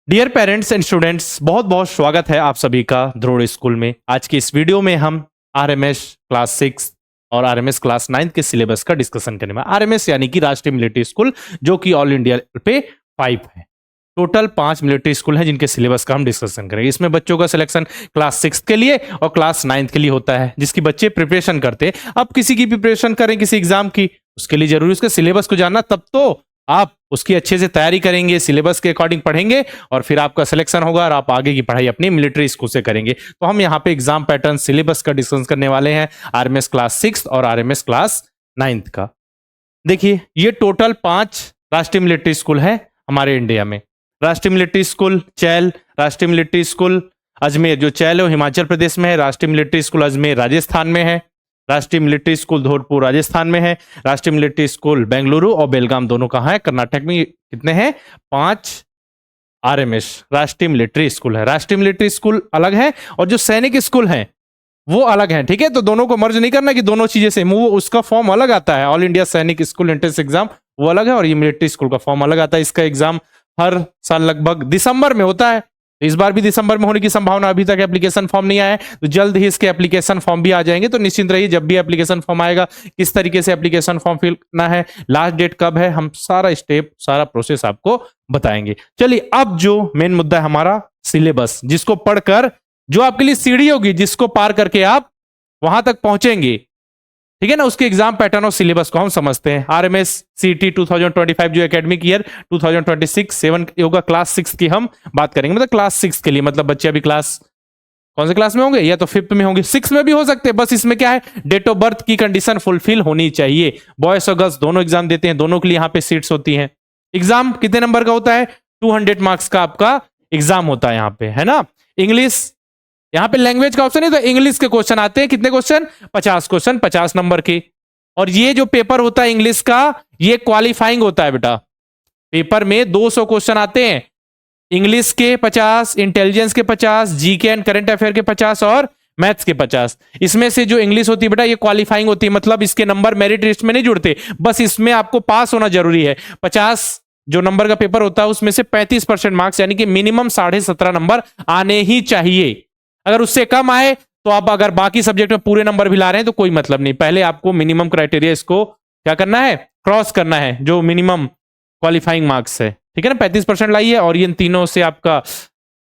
Dear parents and students, बहुत बहुत स्वागत है आप सभी का ध्रुव स्कूल में। आज की इस वीडियो में हम आरएमएस क्लास 6 और आरएमएस क्लास 9 के सिलेबस का डिस्कशन करने में। आरएमएस यानी कि राष्ट्रीय मिलिट्री स्कूल, जो कि ऑल इंडिया पे 5 है। टोटल 5 मिलिट्री स्कूल हैं जिनके सिलेबस का हम डिस्कशन करेंगे। इसमें बच्चों का सिलेक्शन क्लास 6 के लिए और क्लास 9 के लिए होता है, जिसकी बच्चे प्रिपरेशन करते हैं। अब किसी की प्रिपरेशन करें किसी एग्जाम की, उसके लिए जरूरी उसके सिलेबस को जानना, तब तो आप उसकी अच्छे से तैयारी करेंगे, सिलेबस के अकॉर्डिंग पढ़ेंगे और फिर आपका सिलेक्शन होगा और आप आगे की पढ़ाई अपनी मिलिट्री स्कूल से करेंगे। तो हम यहाँ पे एग्जाम पैटर्न सिलेबस का डिस्कशन करने वाले हैं, आरएमएस क्लास 6 और आरएमएस क्लास 9 का। देखिए, ये टोटल 5 राष्ट्रीय मिलिट्री स्कूल है हमारे इंडिया में। राष्ट्रीय मिलिट्री स्कूल चैल, राष्ट्रीय मिलिट्री स्कूल अजमेर, जो चैल है वो हिमाचल प्रदेश में है। राष्ट्रीय मिलिट्री स्कूल अजमेर राजस्थान में है। राष्ट्रीय मिलिट्री स्कूल धौलपुर राजस्थान में है। राष्ट्रीय मिलिट्री स्कूल बेंगलुरु और बेलगाम दोनों कहाँ है? कर्नाटक में। कितने हैं? 5 आरएमएस राष्ट्रीय मिलिट्री स्कूल है। राष्ट्रीय मिलिट्री स्कूल अलग है और जो सैनिक स्कूल हैं वो अलग है, ठीक है? तो दोनों को मर्ज नहीं करना कि दोनों चीजें सेम, वो उसका फॉर्म अलग आता है। ऑल इंडिया सैनिक स्कूल एंट्रेंस एग्जाम वो अलग है और ये मिलिट्री स्कूल का फॉर्म अलग आता है। इसका एग्जाम हर साल लगभग दिसंबर में होता है। इस बार भी दिसंबर में होने की संभावना, अभी तक एप्लीकेशन फॉर्म नहीं आया है, तो जल्द ही इसके एप्लीकेशन फॉर्म भी आ जाएंगे। तो निश्चिंत रहिए, जब भी एप्लीकेशन फॉर्म आएगा, किस तरीके से एप्लीकेशन फॉर्म फिल करना है, लास्ट डेट कब है, हम सारा स्टेप सारा प्रोसेस आपको बताएंगे। चलिए, अब जो मेन मुद्दा है हमारा सिलेबस, जिसको पढ़कर जो आपके लिए सीढ़ी होगी, जिसको पार करके आप वहां तक पहुंचेंगे, ठीक है ना, उसके एग्जाम पैटर्न और सिलेबस को हम समझते हैं। आरएमएस सीटी 2025 जो एकेडमिक ईयर 2026-7 होगा, क्लास 6 की हम बात करेंगे। मतलब क्लास 6 के लिए मतलब बच्चे अभी क्लास कौन से क्लास में होंगे? या तो 5th में होंगे, 6 में भी हो सकते हैं। बस इसमें क्या है, डेट ऑफ बर्थ की कंडीशन फुलफिल होनी चाहिए। बॉयज और गर्ल्स दोनों एग्जाम देते हैं, दोनों के लिए यहाँ पे सीट्स होती हैं। एग्जाम कितने नंबर का होता है? 200 मार्क्स का आपका एग्जाम होता है यहाँ पे, है ना। इंग्लिश, यहां पे लैंग्वेज का ऑप्शन है तो इंग्लिश के क्वेश्चन आते हैं। कितने क्वेश्चन? 50 क्वेश्चन, 50 नंबर के। और ये जो पेपर होता है इंग्लिश का, ये क्वालिफाइंग होता है बेटा। पेपर में 200 क्वेश्चन आते हैं, इंग्लिश के 50, इंटेलिजेंस के 50, जीके एंड करंट अफेयर के 50 और मैथ्स के 50। इसमें से जो इंग्लिश होती है बेटा, ये क्वालिफाइंग होती है, मतलब इसके नंबर मेरिट लिस्ट में नहीं जुड़ते, बस इसमें आपको पास होना जरूरी है। 50 जो नंबर का पेपर होता है उसमें से 35% मार्क्स यानी कि मिनिमम 17.5 नंबर आने ही चाहिए। अगर उससे कम आए तो आप अगर बाकी सब्जेक्ट में पूरे नंबर भी ला रहे हैं तो कोई मतलब नहीं। पहले आपको मिनिमम क्राइटेरिया इसको क्या करना है? क्रॉस करना है, जो मिनिमम क्वालिफाइंग मार्क्स है, ठीक है ना। 35% लाइए और इन तीनों से आपका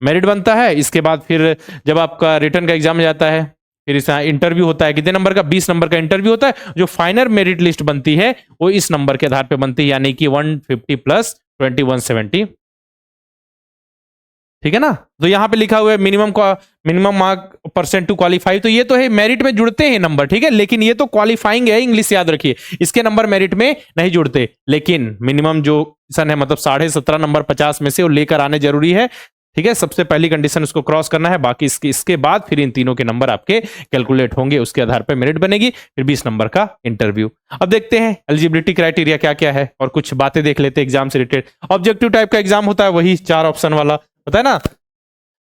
मेरिट बनता है। इसके बाद फिर जब आपका रिटर्न का एग्जाम जाता है, फिर इस इंटरव्यू होता है। कितने नंबर का? 20 नंबर का इंटरव्यू होता है। जो फाइनल मेरिट लिस्ट बनती है वो इस नंबर के आधार पर बनती है, यानी कि 150 + 20 170, ठीक है ना। तो यहां पे लिखा हुआ है minimum mark percent to qualify, तो ये तो है मेरिट में जुड़ते हैं नंबर, ठीक है, लेकिन ये तो क्वालिफाइंग है। इंग्लिश याद रखिए, इसके नंबर मेरिट में नहीं जुड़ते, लेकिन मिनिमम जो कंडीशन है मतलब 17.5 नंबर 50 में से वो लेकर आने जरूरी है, ठीक है। सबसे पहली कंडीशन उसको क्रॉस करना है, बाकी इसके बाद फिर इन तीनों के नंबर आपके कैलकुलेट होंगे, उसके आधार पर मेरिट बनेगी, फिर 20 नंबर का इंटरव्यू। अब देखते हैं एलिजिबिलिटी क्राइटेरिया क्या क्या है और कुछ बातें देख लेते हैं एग्जाम से रिलेटेड। ऑब्जेक्टिव टाइप का एग्जाम होता है, वही 4 ऑप्शन वाला होता है ना।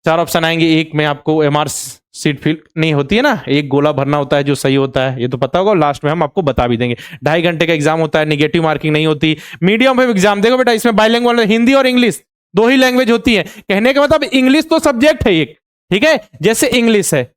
4 ऑप्शन आएंगे, एक में आपको एमआर सीट फिल नहीं होती है ना, एक गोला भरना होता है जो सही होता है, ये तो पता होगा, लास्ट में हम आपको बता भी देंगे। 2.5 घंटे का एग्जाम होता है, नेगेटिव मार्किंग नहीं होती। मीडियम वेव एग्जाम, देखो बेटा इसमें बाइलिंगुअल हिंदी और इंग्लिश 2 ही लैंग्वेज होती है। कहने का मतलब इंग्लिश तो सब्जेक्ट है एक, ठीक है, जैसे इंग्लिश है,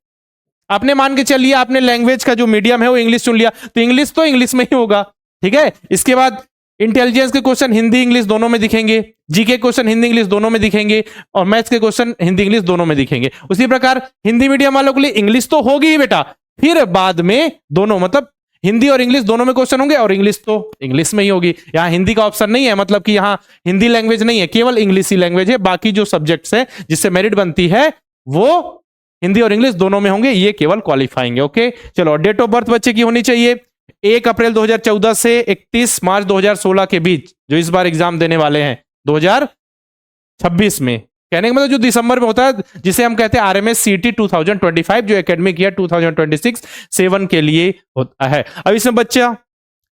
आपने मान के चलिए आपने लैंग्वेज का जो मीडियम है वो इंग्लिश चुन लिया, तो इंग्लिश में ही होगा, ठीक है। इसके बाद इंटेलिजेंस के क्वेश्चन हिंदी इंग्लिश दोनों में दिखेंगे, जीके क्वेश्चन हिंदी इंग्लिश दोनों में दिखेंगे और मैथ्स के क्वेश्चन हिंदी इंग्लिश दोनों में दिखेंगे। उसी प्रकार हिंदी मीडियम वालों के लिए इंग्लिश तो होगी ही बेटा, फिर बाद में दोनों मतलब हिंदी और इंग्लिश दोनों में क्वेश्चन होंगे और इंग्लिश तो इंग्लिश में ही होगी। यहाँ हिंदी का ऑप्शन नहीं है, मतलब कि यहाँ हिंदी लैंग्वेज नहीं है, केवल इंग्लिश ही लैंग्वेज है। बाकी जो सब्जेक्ट्स है जिससे मेरिट बनती है वो हिंदी और इंग्लिश दोनों में होंगे, ये केवल क्वालिफाइंग है। ओके, चलो, डेट ऑफ बर्थ बच्चे की होनी चाहिए 1 अप्रैल 2014 से 31 मार्च 2016 के बीच, जो इस बार एग्जाम देने वाले हैं 2026 में। कहने का मतलब जो दिसंबर में होता है, जिसे हम कहते हैं आरएमएस सीटी 2025, जो एकेडमिक ईयर 2026-7 के लिए होता है। अब इसमें बच्चा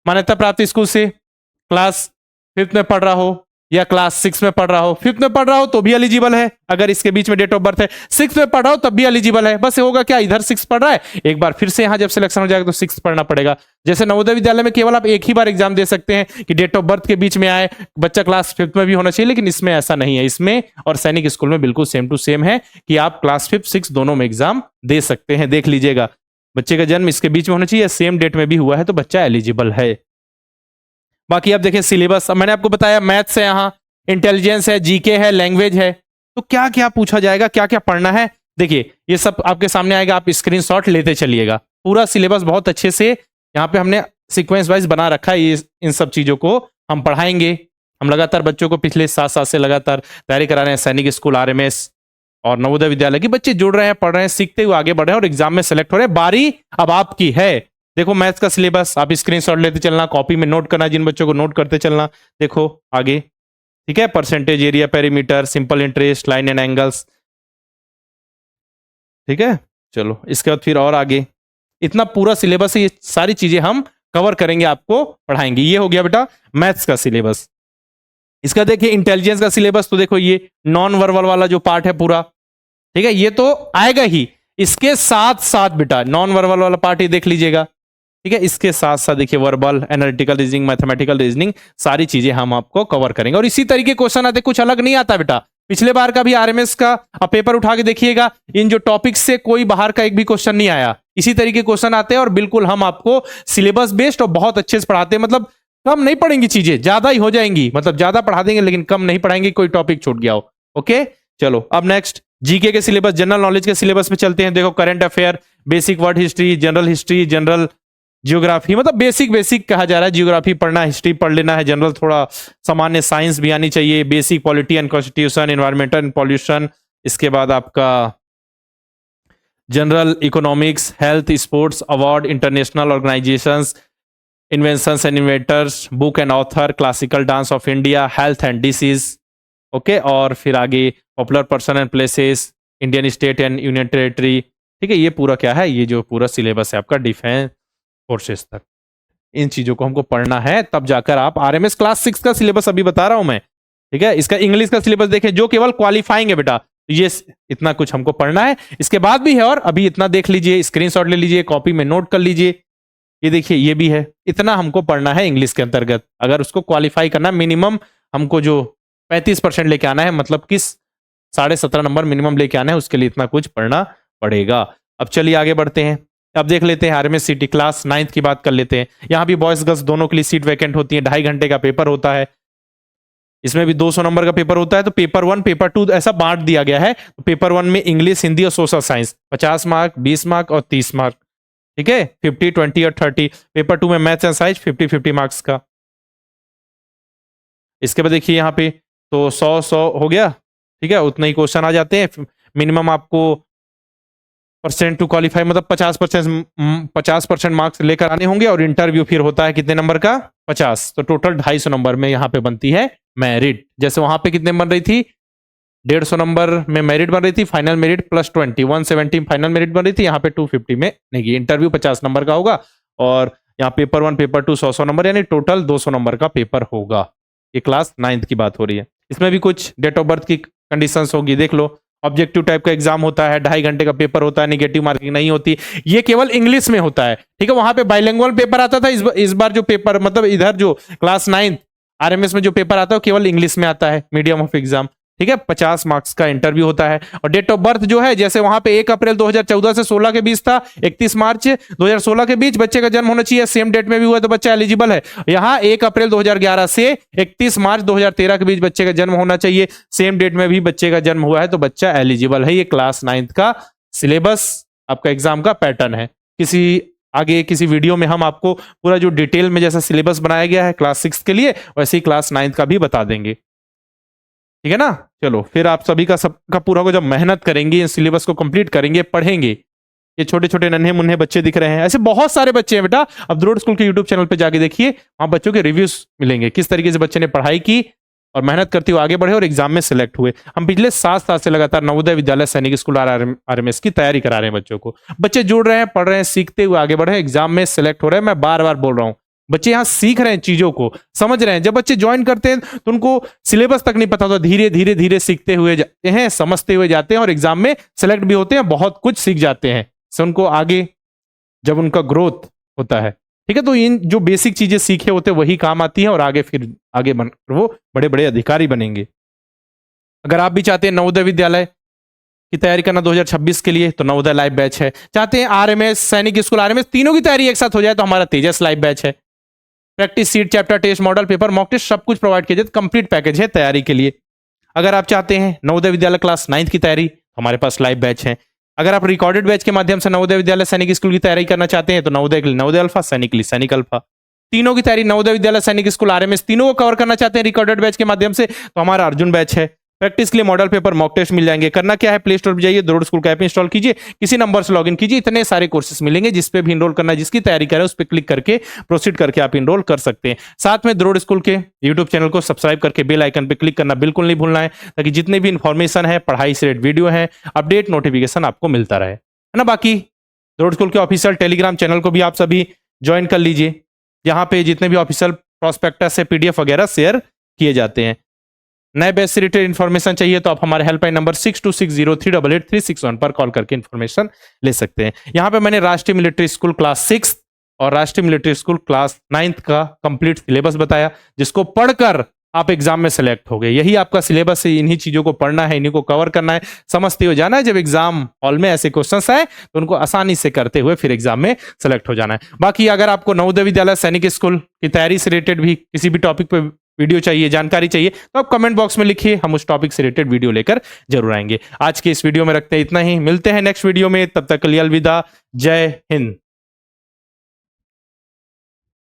मान्यता प्राप्त स्कूल से क्लास 5th में पढ़ रहा हो या क्लास 6 में पढ़ रहा हो, 5th में पढ़ रहा हो तो भी एलिजिबल है, अगर इसके बीच में डेट ऑफ बर्थ है, 6 में पढ़ रहा हो तब भी एलिजिबल है। बस होगा क्या, इधर 6 पढ़ रहा है, एक बार फिर से यहां जब सिलेक्शन हो जाएगा तो 6 पढ़ना पड़ेगा। जैसे नवोदय विद्यालय में केवल आप एक ही बार एग्जाम दे सकते हैं कि डेट ऑफ बर्थ के बीच में आए, बच्चा क्लास 5th में भी होना चाहिए, लेकिन इसमें ऐसा नहीं है। इसमें और सैनिक स्कूल में बिल्कुल सेम टू सेम है कि आप क्लास 5, 6 दोनों में एग्जाम दे सकते हैं। देख लीजिएगा, बच्चे का जन्म इसके बीच में होना चाहिए, सेम डेट में भी हुआ है तो बच्चा एलिजिबल है। बाकी आप देखिए सिलेबस, मैंने आपको बताया मैथ्स है, यहाँ इंटेलिजेंस है, जीके है, लैंग्वेज है, तो क्या क्या पूछा जाएगा, क्या क्या पढ़ना है, देखिए ये सब आपके सामने आएगा, आप स्क्रीनशॉट लेते चलिएगा। पूरा सिलेबस बहुत अच्छे से यहाँ पे हमने सीक्वेंस वाइज बना रखा है, ये इन सब चीजों को हम पढ़ाएंगे। हम लगातार बच्चों को पिछले 7 साल से लगातार तैयारी करा रहे हैं। सैनिक स्कूल, आरएमएस और नवोदय विद्यालय के बच्चे जुड़ रहे हैं, पढ़ रहे हैं, सीखते हुए आगे बढ़ रहे हैं और एग्जाम में सेलेक्ट हो रहे हैं। बारी अब आपकी है। देखो मैथ्स का सिलेबस, आप स्क्रीनशॉट लेते चलना, कॉपी में नोट करना, जिन बच्चों को नोट करते चलना। देखो आगे, ठीक है, percentage, area, perimeter, simple interest, line and angles, ठीक है। चलो इसके बाद फिर और आगे, इतना पूरा सिलेबस है, ये सारी चीजें हम कवर करेंगे, आपको पढ़ाएंगे। ये हो गया बेटा मैथ्स का सिलेबस। इसका देखिए इंटेलिजेंस का सिलेबस, तो देखो ये नॉन वर्बल वाला जो पार्ट है पूरा, ठीक है, ये तो आएगा ही। इसके साथ साथ बेटा नॉन वर्बल वाला पार्ट ही देख लीजिएगा, ठीक है। इसके साथ साथ देखिए verbal, analytical reasoning, mathematical reasoning, सारी चीजें हम आपको कवर करेंगे। और इसी तरीके क्वेश्चन आते, कुछ अलग नहीं आता बेटा। पिछले बार का भी आरएमएस का आप पेपर उठा के देखिएगा, इन जो टॉपिक से कोई बाहर का एक भी क्वेश्चन नहीं आया। इसी तरीके क्वेश्चन आते हैं और बिल्कुल हम आपको सिलेबस बेस्ड और बहुत अच्छे से पढ़ाते हैं। मतलब कम नहीं पढ़ेंगी चीजें, ज्यादा ही हो जाएंगी, मतलब ज्यादा पढ़ा देंगे लेकिन कम नहीं पढ़ाएंगे, कोई टॉपिक छूट गया हो। ओके चलो, अब नेक्स्ट जीके के सिलेबस, जनरल नॉलेज के सिलेबस पे चलते हैं। देखो current affair, basic word history, general geography, मतलब बेसिक कहा जा रहा है। जियोग्राफी पढ़ना, हिस्ट्री पढ़ लेना है, जनरल थोड़ा सामान्य साइंस भी आनी चाहिए, basic polity and constitution, environmental and pollution, इसके बाद आपका general economics, health, sports, award, international organisations, inventions and inventors, book and author, classical dance of India, health and disease, okay. और फिर आगे popular person and places, Indian state and union territory, ठीक है। ये पूरा क्या है, ये जो पूरा सिलेबस है आपका डिफेंस फोर्सेस तक, इन चीजों को हमको पढ़ना है, तब जाकर आप आरएमएस क्लास 6 का सिलेबस अभी बता रहा हूं मैं, ठीक है। इसका इंग्लिश का सिलेबस देखें, जो केवल क्वालिफाइंग है बेटा, ये इतना कुछ हमको पढ़ना है। इसके बाद भी है और अभी इतना देख लीजिए, स्क्रीनशॉट ले लीजिए, कॉपी में नोट कर लीजिए। ये देखिए ये भी है, इतना हमको पढ़ना है इंग्लिश के अंतर्गत। अगर उसको क्वालिफाई करना, मिनिमम हमको जो 35% लेके आना है, मतलब किस 17.5 नंबर मिनिमम लेके आना है, उसके लिए इतना कुछ पढ़ना पड़ेगा। अब चलिए आगे बढ़ते हैं। अब देख लेते हैं आरएमएस सिटी क्लास 9th की बात कर लेते हैं। यहां भी बॉयज गर्ल्स दोनों के लिए सीट वैकेंट होती है। 2.5 घंटे का पेपर होता है, इसमें भी 200 नंबर का पेपर होता है। तो पेपर 1, पेपर 2 ऐसा बांट दिया गया है। तो पेपर 1 में इंग्लिश, हिंदी और सोशल साइंस 50 मार्क, 20 मार्क और 30 मार्क, ठीक है, 50, 20 और 30। पेपर 2 में मैथ्स एंड साइंस 50-50 मार्क्स का। इसके बाद देखिए यहाँ पे तो 100 हो गया, ठीक है, उतने ही क्वेश्चन आ जाते हैं। मिनिमम आपको परसेंट टू क्वालिफाई, मतलब 50% मार्क्स लेकर आने होंगे। और इंटरव्यू फिर होता है कितने नंबर का, 50। तो टोटल 250 नंबर में यहाँ पे बनती है मेरिट। जैसे वहां पे कितने बन रही थी, 150 नंबर में मेरिट बन रही थी, final merit plus 20, 170 final merit बन रही थी। यहाँ पे 250 में नहीं, इंटरव्यू 50 नंबर का होगा और यहाँ पेपर 1, पेपर 2 100 नंबर, यानी टोटल 200 नंबर का पेपर होगा। ये क्लास 9th की बात हो रही है। इसमें भी कुछ डेट ऑफ बर्थ की कंडीशंस होगी, देख लो। ऑब्जेक्टिव टाइप का एग्जाम होता है, 2.5 घंटे का पेपर होता है, निगेटिव मार्किंग नहीं होती। ये केवल इंग्लिश में होता है, ठीक है। वहां पे बाइलिंगुअल पेपर आता था, इस बार जो पेपर, मतलब इधर जो क्लास 9 आरएमएस में जो पेपर आता है केवल इंग्लिश में आता है, मीडियम ऑफ एग्जाम, ठीक है। 50 मार्क्स का इंटरव्यू होता है। और डेट ऑफ बर्थ जो है, जैसे वहां पे 1 अप्रैल 2014 से 16 के बीच था, 31 मार्च 2016 के बीच बच्चे का जन्म होना चाहिए, सेम डेट में भी हुआ तो बच्चा एलिजिबल है। यहाँ 1 अप्रैल 2011 से 31 मार्च 2013 के बीच बच्चे का जन्म होना चाहिए, सेम डेट में भी बच्चे का जन्म हुआ है तो बच्चा एलिजिबल है। ये क्लास 9th का सिलेबस आपका एग्जाम का पैटर्न है। आगे किसी वीडियो में हम आपको पूरा जो डिटेल में जैसा सिलेबस बनाया गया है क्लास 6 के लिए, वैसे ही क्लास 9th का भी बता देंगे, ठीक है ना। चलो फिर आप सभी का सबका पूरा को जब मेहनत करेंगे, सिलेबस को कंप्लीट करेंगे, पढ़ेंगे। ये छोटे छोटे नन्हे मुन्ने बच्चे दिख रहे हैं, ऐसे बहुत सारे बच्चे हैं बेटा। अब ध्रुव स्कूल के यूट्यूब चैनल पे जाके देखिए, वहां बच्चों के रिव्यूज मिलेंगे, किस तरीके से बच्चे ने पढ़ाई की और मेहनत करते हुए आगे बढ़े और एग्जाम में सिलेक्ट हुए। हम पिछले 7 साल से लगातार नवोदय विद्यालय, सैनिक स्कूल, आरएमएस की तैयारी करा रहे हैं बच्चों को। बच्चे जुड़ रहे हैं, पढ़ रहे हैं, सीखते हुए आगे बढ़े, एग्जाम में सिलेक्ट हो रहे हैं। मैं बार बार बोल रहा हूँ, बच्चे यहाँ सीख रहे हैं, चीजों को समझ रहे हैं। जब बच्चे ज्वाइन करते हैं तो उनको सिलेबस तक नहीं पता होता, धीरे धीरे धीरे सीखते हुए जाते हैं, समझते हुए जाते हैं और एग्जाम में सेलेक्ट भी होते हैं, बहुत कुछ सीख जाते हैं। से उनको आगे जब उनका ग्रोथ होता है, ठीक है, तो इन जो बेसिक चीजें सीखे होते हैं वही काम आती हैं और आगे फिर आगे बन वो बड़े बड़े अधिकारी बनेंगे। अगर आप भी चाहते हैं नवोदय विद्यालय की तैयारी करना 2026 के लिए, तो नवोदय लाइव बैच है। चाहते हैं आरएमएस, सैनिक स्कूल, आरएमएस तीनों की तैयारी एक साथ हो जाए, तो हमारा तेजस लाइव बैच है। Practice sheet, chapter test, model paper, mock test सब कुछ प्रोवाइड किया जाए, कंप्लीट पैकेज है तैयारी के लिए। अगर आप चाहते हैं नवोदय विद्यालय क्लास 9 की तैयारी, हमारे पास लाइव बैच है। अगर आप रिकॉर्डेड बैच के माध्यम से नवोदय विद्यालय सैनिक स्कूल की तैयारी करना चाहते हैं, तो नवोदय के लिए नवोदय अल्फा, सैनिक के लिए सैनिक अल्फा, तीनों की तैयारी नवोदय विद्यालय सैनिक स्कूल आरएमएस तीनों को कवर करना चाहते हैं रिकॉर्डेड बैच के माध्यम से, तो हमारा अर्जुन बैच है। प्रैक्टिस के लिए मॉडल पेपर, मॉक टेस्ट मिल जाएंगे। करना क्या है, प्ले स्टोर पर जाइए, द्रोड़ स्कूल का ऐप इंस्टॉल कीजिए, किसी नंबर से लॉगिन कीजिए, इतने सारे कोर्सेस मिलेंगे। जिस पे भी इनरोल करना है, जिसकी तैयारी करें उस पर क्लिक करके प्रोसीड करके आप इनरोल कर सकते हैं। साथ में द्रोड़ स्कूल के यूट्यूब चैनल को सब्सक्राइब करके बेल आइकन पे क्लिक करना बिल्कुल नहीं भूलना है, ताकि जितने भी इंफॉर्मेशन है, पढ़ाई से रिलेटेड वीडियो है, अपडेट नोटिफिकेशन आपको मिलता रहे, है ना। बाकी द्रोड़ स्कूल के ऑफिशियल टेलीग्राम चैनल को भी आप सभी ज्वाइन कर लीजिए, यहाँ पे जितने भी ऑफिशियल प्रोस्पेक्टस है, पीडीएफ वगैरह शेयर किए जाते हैं। नए बैच से रिलेटेड इन्फॉर्मेशन चाहिए तो आप हमारे हेल्पलाइन नंबर 6260388361 पर कॉल करके इन्फॉर्मेशन ले सकते हैं। यहाँ पे मैंने राष्ट्रीय मिलिट्री स्कूल क्लास 6 और राष्ट्रीय मिलिट्री स्कूल क्लास 9 का कंप्लीट सिलेबस बताया, जिसको पढ़कर आप एग्जाम में सेलेक्ट हो गए। यही आपका सिलेबस है, इन्हीं चीजों को पढ़ना है, इन्हीं को कवर करना है, समझते हुए जाना है। जब एग्जाम हॉल में ऐसे क्वेश्चंस आए तो उनको आसानी से करते हुए फिर एग्जाम में सेलेक्ट हो जाना है। बाकी अगर आपको नवोदय विद्यालय सैनिक स्कूल की तैयारी से रिलेटेड भी किसी भी टॉपिक पे वीडियो चाहिए, जानकारी चाहिए, तो आप कमेंट बॉक्स में लिखिए, हम उस टॉपिक से रिलेटेड वीडियो लेकर जरूर आएंगे। आज के इस वीडियो में रखते हैं इतना ही, मिलते हैं नेक्स्ट वीडियो में, तब तक के लिए अलविदा, जय हिंद।